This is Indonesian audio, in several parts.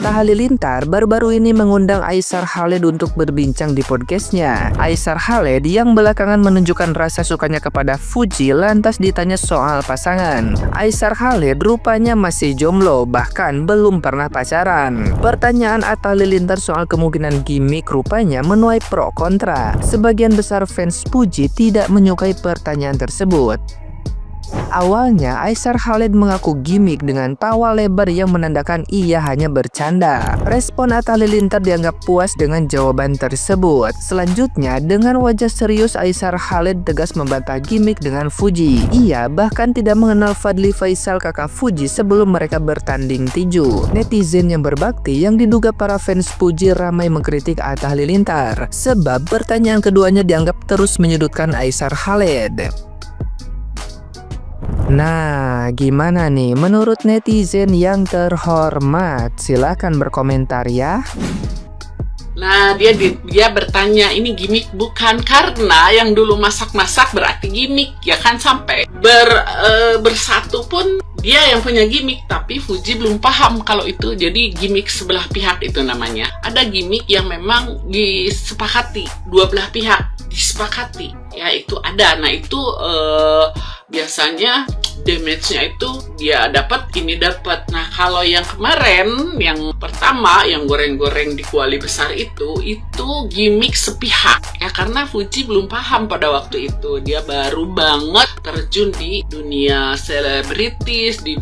Atta Halilintar baru-baru ini mengundang Aishar Khalid untuk berbincang di podcastnya. Aishar Khalid yang belakangan menunjukkan rasa sukanya kepada Fuji lantas ditanya soal pasangan. Aishar Khalid rupanya masih jomblo, bahkan belum pernah pacaran. Pertanyaan Atta Halilintar soal kemungkinan gimmick rupanya menuai pro kontra. Sebagian besar fans Fuji tidak menyukai pertanyaan tersebut. Awalnya, Aishar Khalid mengaku gimmick dengan tawa lebar yang menandakan ia hanya bercanda. Respon Atta Halilintar dianggap puas dengan jawaban tersebut. Selanjutnya, dengan wajah serius, Aishar Khalid tegas membantah gimmick dengan Fuji. Ia bahkan tidak mengenal Fadly Faisal, kakak Fuji, sebelum mereka bertanding tinju. Netizen yang berbakti yang diduga para fans Fuji ramai mengkritik Atta Halilintar, sebab pertanyaan keduanya dianggap terus menyudutkan Aishar Khalid. Nah, gimana nih menurut netizen yang terhormat? Silakan berkomentar ya. Nah, dia bertanya, ini gimmick bukan? Karena yang dulu masak-masak berarti gimmick, ya kan? Sampai bersatu pun dia yang punya gimmick, tapi Fuji belum paham kalau itu jadi gimmick sebelah pihak itu namanya. Ada gimmick yang memang disepakati, dua belah pihak disepakati, ya itu ada. Nah itu biasanya damage-nya itu dia dapat, ini dapat. Nah kalau yang kemarin, yang pertama, yang goreng-goreng di kuali besar itu gimmick sepihak ya, karena Fuji belum paham pada waktu itu. Dia baru banget terjun di dunia selebritis, di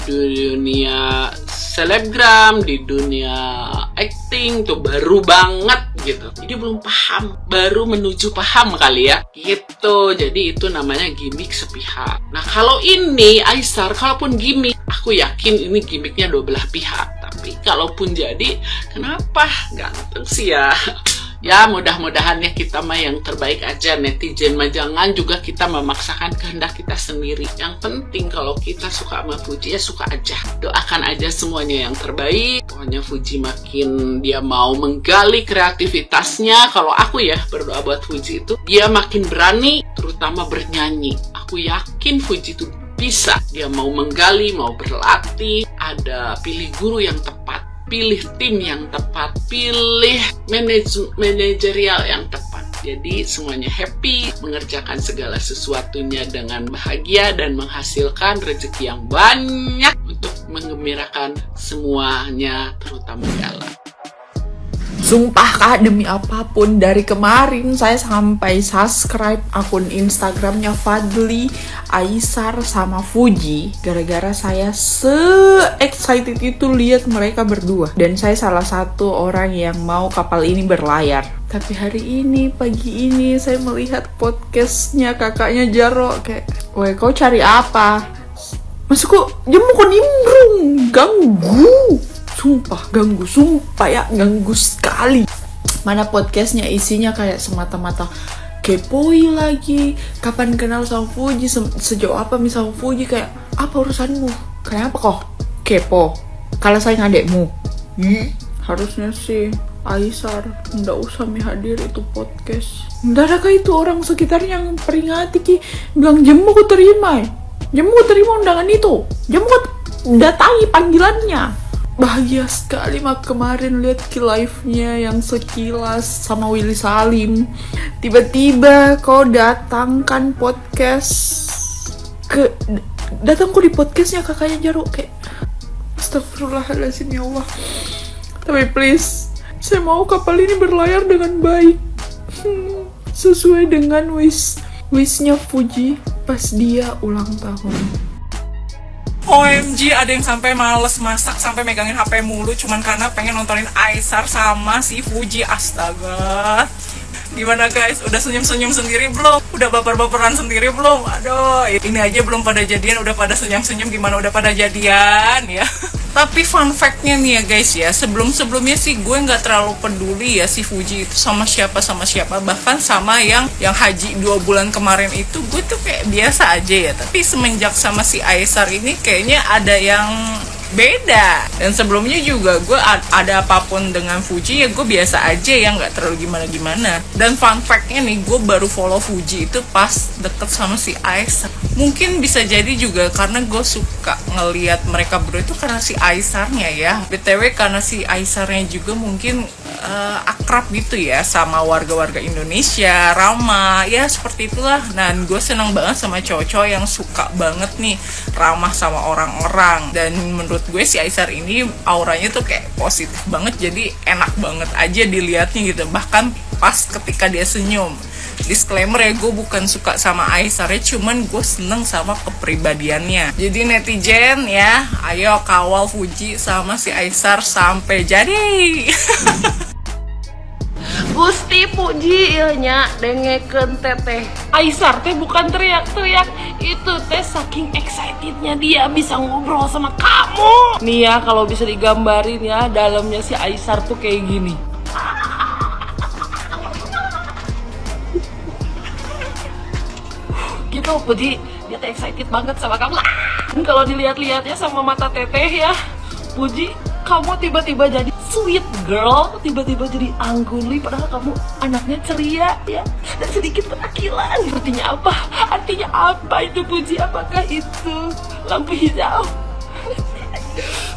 dunia selebgram, di dunia acting, tuh baru banget gitu. Jadi belum paham, baru menuju paham kali ya gitu. Jadi itu namanya gimmick sepihak. Nah kalau ini Aishar, kalaupun gimmick, aku yakin ini gimmicknya dua belah pihak. Tapi kalaupun jadi, kenapa? Ganteng sih ya. Ya mudah-mudahan ya kita mah yang terbaik aja. Netizen mah jangan juga kita memaksakan kehendak kita sendiri. Yang penting kalau kita suka sama Fuji ya suka aja. Doakan aja semuanya yang terbaik. Pokoknya Fuji makin dia mau menggali kreativitasnya. Kalau aku ya berdoa buat Fuji itu, dia makin berani terutama bernyanyi. Aku yakin Fuji itu bisa. Dia mau menggali, mau berlatih, ada pilih guru yang tepat, pilih tim yang tepat, pilih manajerial yang tepat. Jadi semuanya happy, mengerjakan segala sesuatunya dengan bahagia dan menghasilkan rezeki yang banyak untuk menggembirakan semuanya, terutama Gala. Sumpah Kak, demi apapun, dari kemarin saya sampai subscribe akun Instagramnya Fadly, Aishar, sama Fuji, gara-gara saya se-excited itu lihat mereka berdua. Dan saya salah satu orang yang mau kapal ini berlayar. Tapi hari ini, pagi ini, saya melihat podcastnya kakaknya Jaro. Kayak, weh kau cari apa? Masuk kok, jemu kok nimbrung, ganggu. Sumpah, ganggu, sumpah ya, ganggu sekali. Mana podcastnya isinya kayak semata-mata kepoin lagi. Kapan kenal sama Fuji, sejauh apa misal Fuji, kayak apa urusanmu? Kayak apa kok? Kepo. Kalau saya ngadekmu. Harusnya sih Aishar nggak usah hadir itu podcast. Nggak ada kah itu orang sekitar yang peringati ki, bilang jemu ku terima, jemu ku terima undangan itu, jemu ku datangi panggilannya. Bahagia sekali mak kemarin lihat ke live-nya yang sekilas sama Willy Salim. Tiba-tiba kau datangkan podcast datangku di podcastnya kakaknya Jaro. Kayak astagfirullahaladzim ya Allah. Tapi please, saya mau kapal ini berlayar dengan baik, sesuai dengan wishnya Fuji pas dia ulang tahun. OMG, ada yang sampai males masak, sampai megangin HP mulu cuman karena pengen nontonin Aishar sama si Fuji. Astaga. Gimana guys? Udah senyum-senyum sendiri belum? Udah baper-baperan sendiri belum? Aduh, ini aja belum pada jadian udah pada senyum-senyum, gimana udah pada jadian ya? Tapi fun fact-nya nih ya guys ya, sebelum-sebelumnya sih gue nggak terlalu peduli ya si Fuji itu sama siapa. Bahkan sama yang haji 2 bulan kemarin itu gue tuh kayak biasa aja ya. Tapi semenjak sama si Aishar ini kayaknya ada yang beda. Dan sebelumnya juga gue ada apapun dengan Fuji ya gue biasa aja ya, nggak terlalu gimana-gimana. Dan fun fact-nya nih, gue baru follow Fuji itu pas deket sama si Aisar. Mungkin bisa jadi juga karena gue suka ngelihat mereka berdua itu karena si Aisarnya ya. BTW karena si Aisarnya juga mungkin akrab gitu ya sama warga-warga Indonesia, ramah ya seperti itulah. Dan gue senang banget sama cowok-cowok yang suka banget nih ramah sama orang-orang. Dan menurut gue si Aisar ini auranya tuh kayak positif banget, jadi enak banget aja dilihatnya gitu. Bahkan pas ketika dia senyum. Disclaimer ya, gue bukan suka sama Aisar ya, cuman gue seneng sama kepribadiannya. Jadi netizen ya, ayo kawal Fuji sama si Aisar sampai jadi. Gusti Puji ilnya dengekeun teteh Aisar teh bukan teriak-teriak, itu teh saking excitednya dia bisa ngobrol sama kamu. Nih ya kalau bisa digambarin ya, dalamnya si Aisar tuh kayak gini. Gitu Puji, dia teh excited banget sama kamu. Kalau dilihat-lihatnya sama mata teteh ya, Puji, kamu tiba-tiba jadi sweet girl, tiba-tiba jadi anggun, padahal kamu anaknya ceria ya, dan sedikit perakilan. Artinya apa? Artinya apa itu Puji? Apakah itu lampu hijau?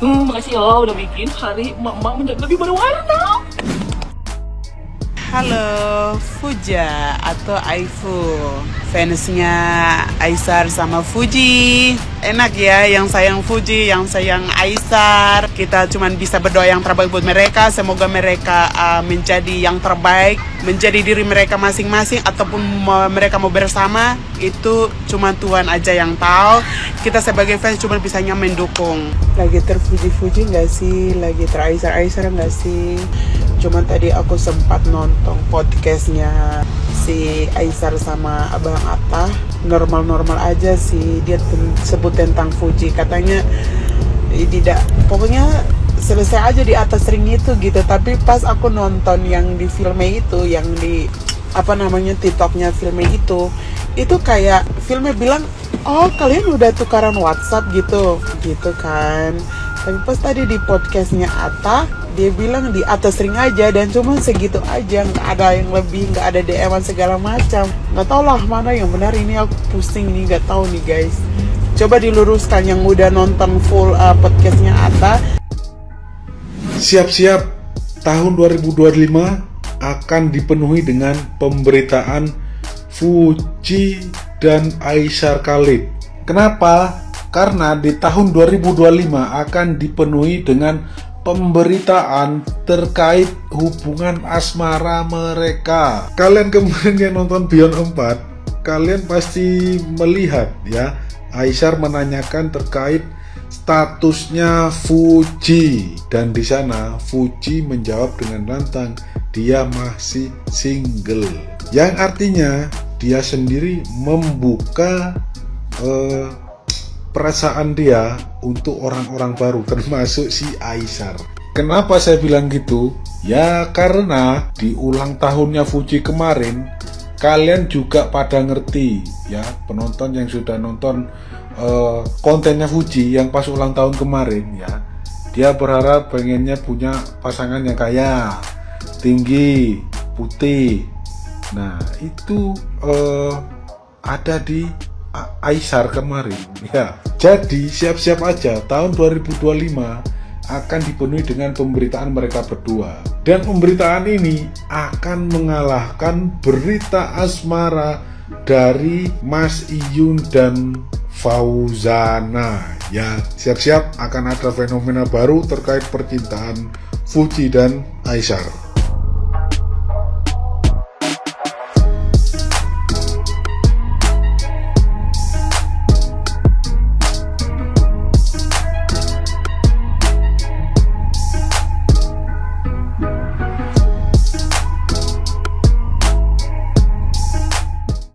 Makasih ya udah bikin hari mama menjadi lebih berwarna. Halo Fuja atau Aifu, fansnya Aisar sama Fuji. Enak ya, yang sayang Fuji, yang sayang Aisar. Kita cuman bisa berdoa yang terbaik buat mereka. Semoga mereka menjadi yang terbaik, menjadi diri mereka masing-masing, ataupun mereka mau bersama. Itu cuma Tuhan aja yang tahu. Kita sebagai fans cuma bisa mendukung. Lagi terfuji-fuji nggak sih? Lagi ter-Aisar nggak sih? Cuman tadi aku sempat nonton podcastnya si Aisar sama Abang Atta. Normal-normal aja sih, dia sebut tentang Fuji, katanya tidak, pokoknya selesai aja di atas ring itu gitu. Tapi pas aku nonton yang di filmnya itu, yang di TikToknya filmnya itu kayak filmnya bilang, oh kalian udah tukaran WhatsApp gitu kan. Tapi pas tadi di podcastnya Atta, dia bilang di atas ring aja dan cuma segitu aja, nggak ada yang lebih, nggak ada DM-an segala macam. Nggak tahu lah mana yang benar, ini aku pusing nih, nggak tahu nih guys. Coba diluruskan yang udah nonton full podcastnya Atta. Siap-siap, tahun 2025 akan dipenuhi dengan pemberitaan Fuji dan Aisar Khalid. Kenapa? Karena di tahun 2025 akan dipenuhi dengan pemberitaan terkait hubungan asmara mereka. Kalian kemarin yang nonton Beyond 4, kalian pasti melihat ya, Aisar menanyakan terkait statusnya Fuji, dan di sana Fuji menjawab dengan lantang dia masih single, yang artinya dia sendiri membuka perasaan dia untuk orang-orang baru, termasuk si Aisar. Kenapa saya bilang gitu? Ya karena di ulang tahunnya Fuji kemarin, kalian juga pada ngerti ya, penonton yang sudah nonton kontennya Fuji yang pas ulang tahun kemarin ya, dia berharap pengennya punya pasangan yang kaya, tinggi, putih. Nah itu ada di Aisar kemarin ya. Jadi siap-siap aja, tahun 2025 akan dipenuhi dengan pemberitaan mereka berdua, dan pemberitaan ini akan mengalahkan berita asmara dari Mas Iyun dan Fauzana ya. Siap-siap akan ada fenomena baru terkait percintaan Fuji dan Aisar.